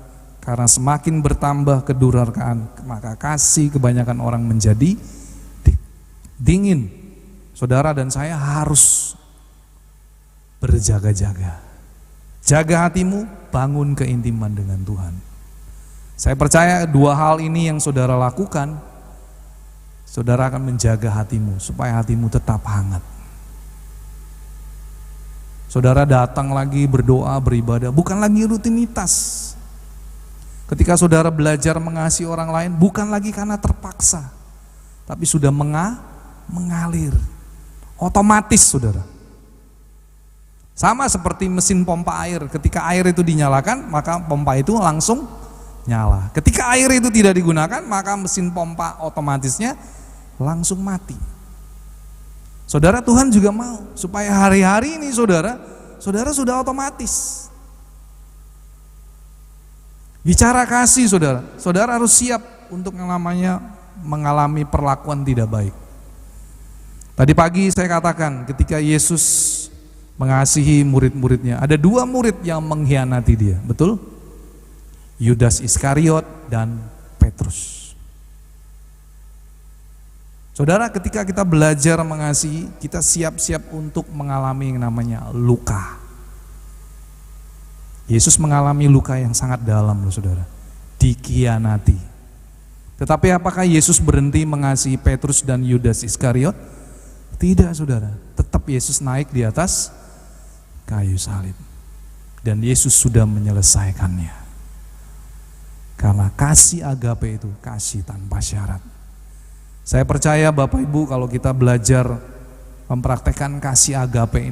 karena semakin bertambah kedurhakaan, maka kasih kebanyakan orang menjadi dingin. Saudara dan saya harus berjaga-jaga. Jaga hatimu, bangun keintiman dengan Tuhan. Saya percaya dua hal ini yang saudara lakukan, saudara akan menjaga hatimu supaya hatimu tetap hangat. Saudara datang lagi berdoa, beribadah, bukan lagi rutinitas. Ketika saudara belajar mengasihi orang lain, bukan lagi karena terpaksa, tapi sudah mengalir, otomatis saudara. Sama seperti mesin pompa air, ketika air itu dinyalakan, maka pompa itu langsung nyala. Ketika air itu tidak digunakan, maka mesin pompa otomatisnya langsung mati. Saudara, Tuhan juga mau supaya hari-hari ini saudara sudah otomatis. Bicara kasih saudara harus siap untuk yang namanya mengalami perlakuan tidak baik. Tadi pagi saya katakan ketika Yesus mengasihi murid-muridnya, ada dua murid yang mengkhianati dia, betul? Yudas Iskariot dan Petrus. Saudara, ketika kita belajar mengasihi, kita siap-siap untuk mengalami yang namanya luka. Yesus mengalami luka yang sangat dalam loh saudara, dikhianati. Tetapi apakah Yesus berhenti mengasihi Petrus dan Yudas Iskariot? Tidak saudara, tetap Yesus naik di atas kayu salib. Dan Yesus sudah menyelesaikannya. Karena kasih agape itu kasih tanpa syarat. Saya percaya Bapak Ibu kalau kita belajar mempraktekkan kasih agape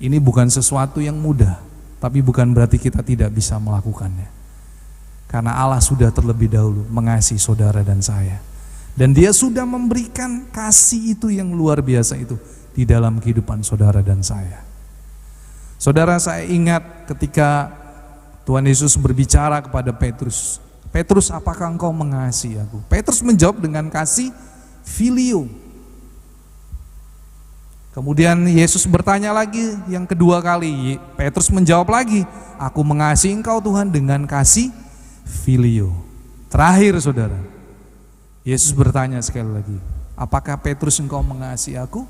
ini bukan sesuatu yang mudah. Tapi bukan berarti kita tidak bisa melakukannya. Karena Allah sudah terlebih dahulu mengasihi saudara dan saya. Dan Dia sudah memberikan kasih itu yang luar biasa itu di dalam kehidupan saudara dan saya. Saudara, saya ingat ketika Tuhan Yesus berbicara kepada Petrus. Petrus, apakah engkau mengasihi aku? Petrus menjawab dengan kasih filio. Kemudian Yesus bertanya lagi yang kedua kali, Petrus menjawab lagi, aku mengasihi engkau Tuhan dengan kasih filio. Terakhir saudara, Yesus bertanya sekali lagi, apakah Petrus engkau mengasihi aku?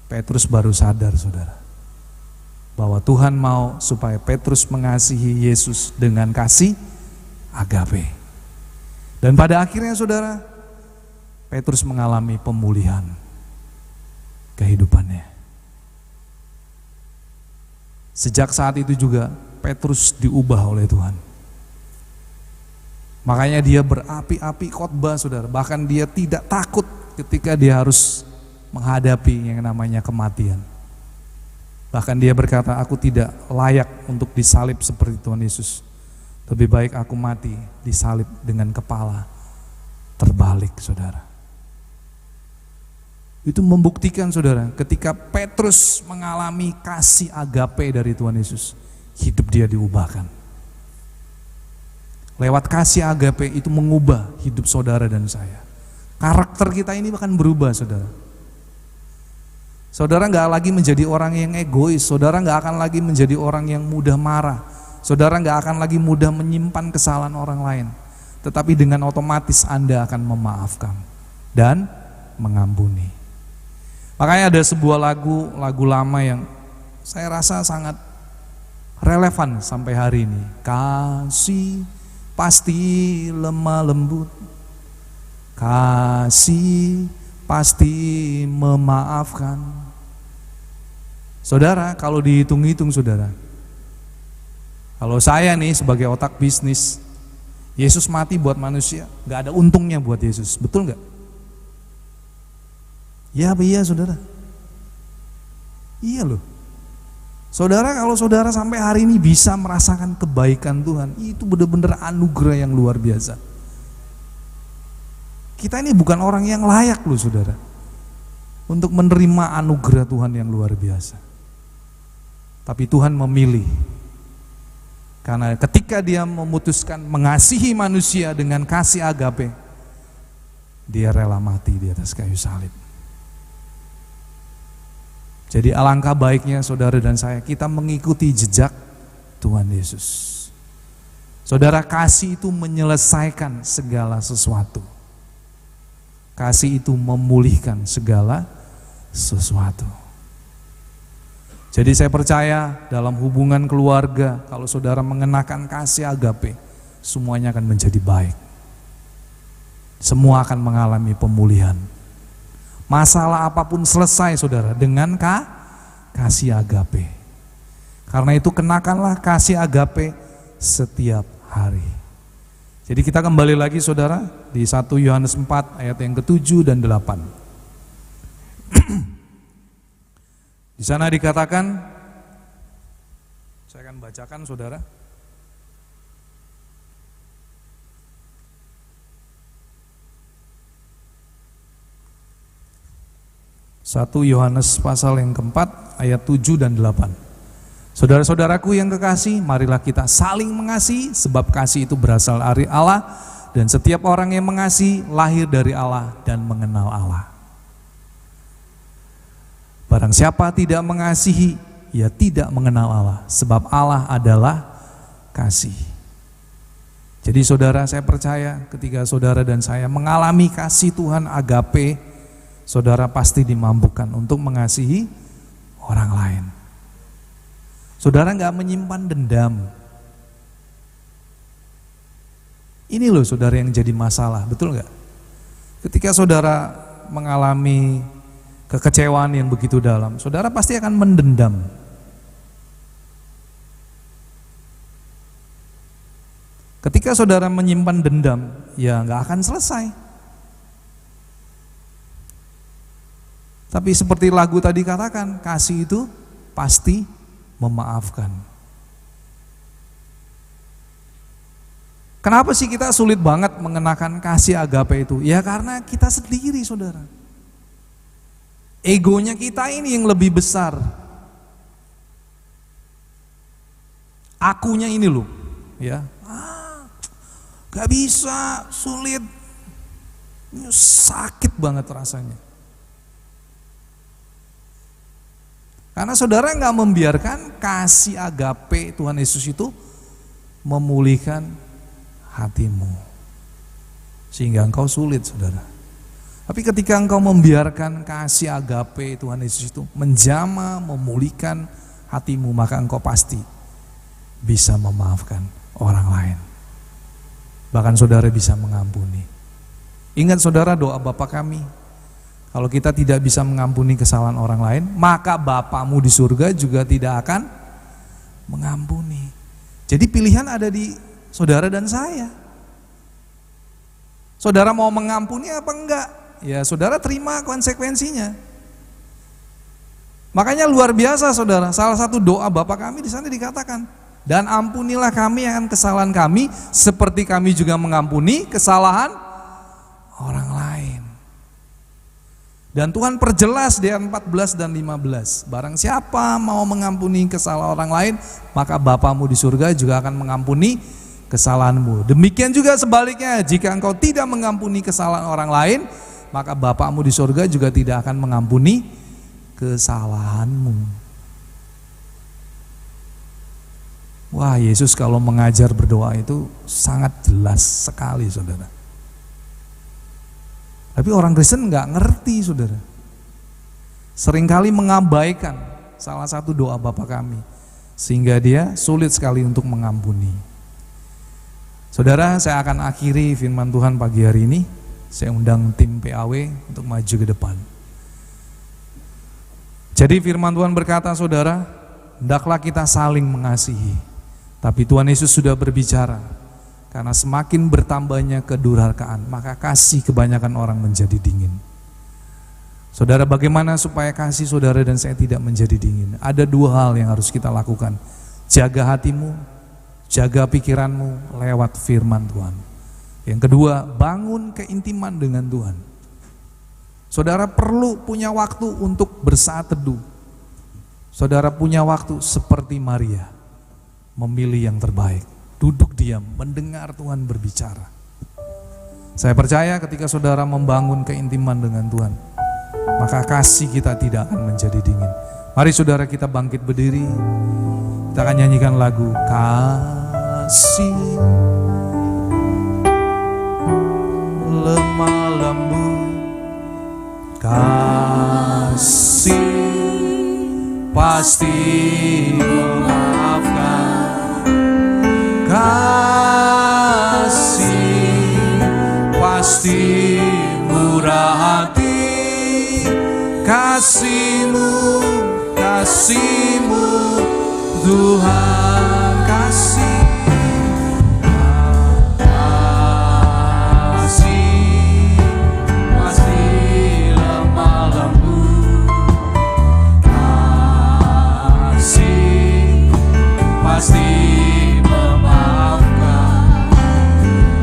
Petrus baru sadar, saudara, bahwa Tuhan mau supaya Petrus mengasihi Yesus dengan kasih agape. Dan pada akhirnya, saudara, Petrus mengalami pemulihan kehidupannya. Sejak saat itu juga Petrus diubah oleh Tuhan. Makanya dia berapi-api khotbah, saudara. Bahkan dia tidak takut ketika dia harus menghadapi yang namanya kematian. Bahkan dia berkata, aku tidak layak untuk disalib seperti Tuhan Yesus. Lebih baik aku mati disalib dengan kepala terbalik, saudara. Itu membuktikan, saudara, ketika Petrus mengalami kasih agape dari Tuhan Yesus, hidup dia diubahkan. Lewat kasih agape itu mengubah hidup saudara dan saya. Karakter kita ini akan berubah, saudara. Saudara gak lagi menjadi orang yang egois, saudara gak akan lagi menjadi orang yang mudah marah, saudara gak akan lagi mudah menyimpan kesalahan orang lain. Tetapi dengan otomatis Anda akan memaafkan dan mengampuni. Makanya ada sebuah lagu lama yang saya rasa sangat relevan sampai hari ini. Kasih pasti lemah lembut, kasih pasti memaafkan. Saudara, kalau dihitung-hitung, saudara, kalau saya nih sebagai otak bisnis, Yesus mati buat manusia, gak ada untungnya buat Yesus, betul gak? Ya, iya, saudara. Iya loh. Saudara, kalau saudara sampai hari ini bisa merasakan kebaikan Tuhan, itu benar-benar anugerah yang luar biasa. Kita ini bukan orang yang layak loh, saudara, untuk menerima anugerah Tuhan yang luar biasa. Tapi Tuhan memilih, karena ketika dia memutuskan mengasihi manusia dengan kasih agape, dia rela mati di atas kayu salib. Jadi alangkah baiknya saudara dan saya, kita mengikuti jejak Tuhan Yesus. Saudara, kasih itu menyelesaikan segala sesuatu. Kasih itu memulihkan segala sesuatu. Jadi saya percaya dalam hubungan keluarga, kalau saudara mengenakan kasih agape, semuanya akan menjadi baik. Semua akan mengalami pemulihan. Masalah apapun selesai, saudara, dengan kasih agape. Karena itu kenakanlah kasih agape setiap hari. Jadi kita kembali lagi, saudara, di 1 Yohanes 4 ayat yang ke-7 dan 8. Di sana dikatakan, saya akan bacakan, saudara. Satu Yohanes pasal yang keempat ayat 7 dan 8. Saudara-saudaraku yang kekasih, marilah kita saling mengasihi, sebab kasih itu berasal dari Allah, dan setiap orang yang mengasihi lahir dari Allah dan mengenal Allah. Barang siapa tidak mengasihi, ia tidak mengenal Allah, sebab Allah adalah kasih. Jadi saudara, saya percaya ketika saudara dan saya mengalami kasih Tuhan agape, saudara pasti dimampukan untuk mengasihi orang lain. Saudara gak menyimpan dendam. Ini loh, saudara, yang jadi masalah, betul gak? Ketika saudara mengalami kekecewaan yang begitu dalam, saudara pasti akan mendendam. Ketika saudara menyimpan dendam, ya gak akan selesai. Tapi seperti lagu tadi katakan, kasih itu pasti memaafkan. Kenapa sih kita sulit banget mengenakan kasih agape itu? Ya karena kita sendiri, saudara. Egonya kita ini yang lebih besar. Akunya ini loh, ya. Gak bisa, sulit, sakit banget rasanya. Karena saudara gak membiarkan kasih agape Tuhan Yesus itu memulihkan hatimu. sehingga engkau sulit, saudara. Tapi ketika engkau membiarkan kasih agape Tuhan Yesus itu menjamah, memulihkan hatimu, maka engkau pasti bisa memaafkan orang lain. Bahkan saudara bisa mengampuni. Ingat saudara, doa Bapa kami, kalau kita tidak bisa mengampuni kesalahan orang lain, maka Bapamu di surga juga tidak akan mengampuni. Jadi pilihan ada di saudara dan saya. Saudara mau mengampuni apa enggak? Ya saudara terima konsekuensinya. Makanya luar biasa saudara, salah satu doa Bapa kami di sana dikatakan, dan ampunilah kami akan kesalahan kami seperti kami juga mengampuni kesalahan orang lain. Dan Tuhan perjelas di ayat 14 dan 15, barang siapa mau mengampuni kesalahan orang lain, maka Bapamu di surga juga akan mengampuni kesalahanmu. Demikian juga sebaliknya, jika engkau tidak mengampuni kesalahan orang lain, maka Bapamu di surga juga tidak akan mengampuni kesalahanmu. Wah, Yesus kalau mengajar berdoa itu sangat jelas sekali, saudara. Tapi orang Kristen nggak ngerti, saudara. Seringkali mengabaikan salah satu doa Bapa kami, sehingga dia sulit sekali untuk mengampuni. Saudara, saya akan akhiri firman Tuhan pagi hari ini. Saya undang tim PAW untuk maju ke depan. Jadi firman Tuhan berkata, saudara, hendaklah kita saling mengasihi. Tapi Tuhan Yesus sudah berbicara, karena semakin bertambahnya kedurhakaan, maka kasih kebanyakan orang menjadi dingin. Saudara, bagaimana supaya kasih saudara dan saya tidak menjadi dingin? Ada dua hal yang harus kita lakukan. Jaga hatimu, jaga pikiranmu lewat firman Tuhan. Yang kedua, bangun keintiman dengan Tuhan. Saudara perlu punya waktu untuk bersaat teduh. Saudara punya waktu seperti Maria, memilih yang terbaik, duduk diam, mendengar Tuhan berbicara. Saya percaya ketika saudara membangun keintiman dengan Tuhan, maka kasih kita tidak akan menjadi dingin. Mari saudara kita bangkit berdiri, kita akan nyanyikan lagu Kasih lemah lembut, kasih pasti memaafkan, kasih pasti murah hati, kasih-Mu Tuhan, kasih pasti memaafkan,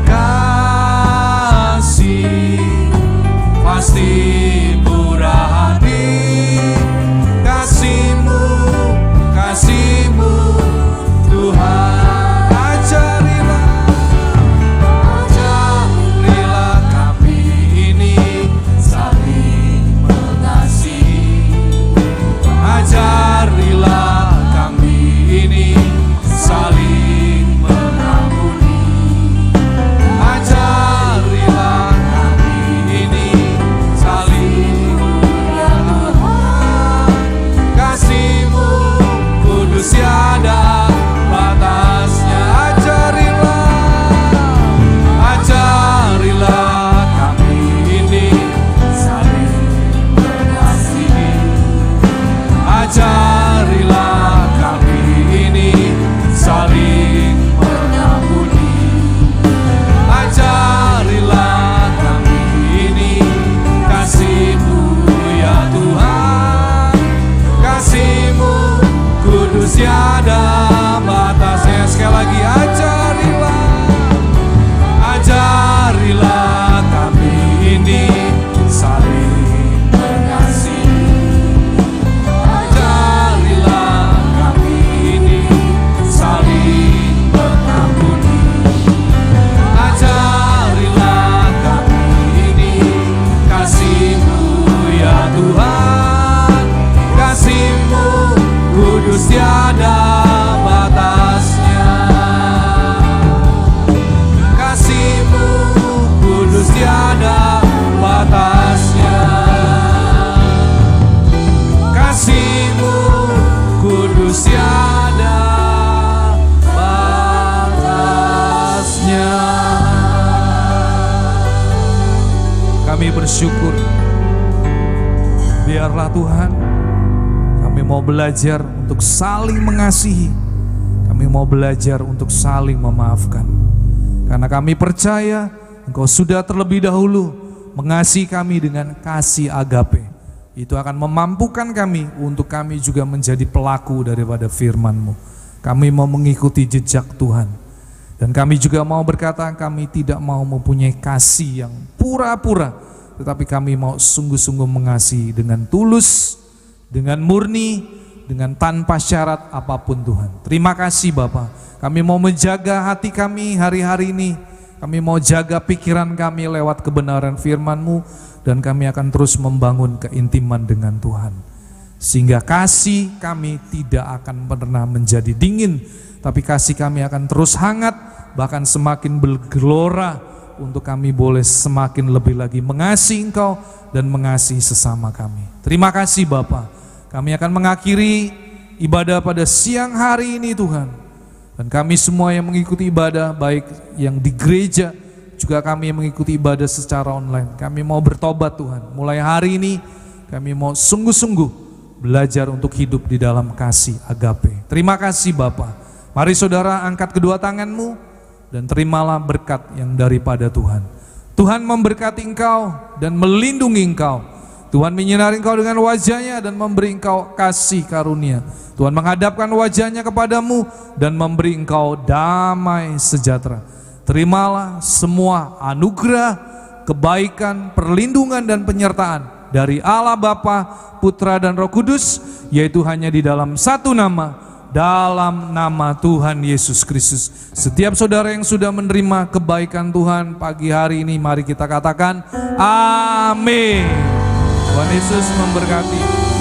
kasih pasti murah hati, kasih-Mu Tuhan. bersyukur. Biarlah Tuhan, kami mau belajar untuk saling mengasihi. Kami mau belajar untuk saling memaafkan. Karena kami percaya Engkau sudah terlebih dahulu mengasihi kami dengan kasih agape. Itu akan memampukan kami untuk kami juga menjadi pelaku daripada firman-Mu. Kami mau mengikuti jejak Tuhan. Dan kami juga mau berkata, kami tidak mau mempunyai kasih yang pura-pura, tetapi kami mau sungguh-sungguh mengasihi dengan tulus, dengan murni, dengan tanpa syarat apapun Tuhan. Terima kasih Bapa. Kami mau menjaga hati kami hari-hari ini. Kami mau jaga pikiran kami lewat kebenaran firman-Mu, dan kami akan terus membangun keintiman dengan Tuhan. Sehingga kasih kami tidak akan pernah menjadi dingin, tapi kasih kami akan terus hangat, bahkan semakin bergelora untuk kami boleh semakin lebih lagi mengasihi Engkau dan mengasihi sesama kami. Terima kasih Bapa. Kami akan mengakhiri ibadah pada siang hari ini Tuhan. Dan kami semua yang mengikuti ibadah, baik yang di gereja, juga kami yang mengikuti ibadah secara online, kami mau bertobat Tuhan. Mulai hari ini kami mau sungguh-sungguh belajar untuk hidup di dalam kasih agape. Terima kasih Bapa. Mari saudara angkat kedua tanganmu dan terimalah berkat yang daripada Tuhan. Tuhan memberkati engkau dan melindungi engkau. Tuhan menyinari engkau dengan wajahnya dan memberi engkau kasih karunia. Tuhan menghadapkan wajahnya kepadamu dan memberi engkau damai sejahtera. Terimalah semua anugerah, kebaikan, perlindungan dan penyertaan dari Allah Bapa, Putra dan Roh Kudus, yaitu hanya di dalam satu nama, dalam nama Tuhan Yesus Kristus. Setiap saudara yang sudah menerima kebaikan Tuhan pagi hari ini, mari kita katakan amin. Tuhan Yesus memberkati.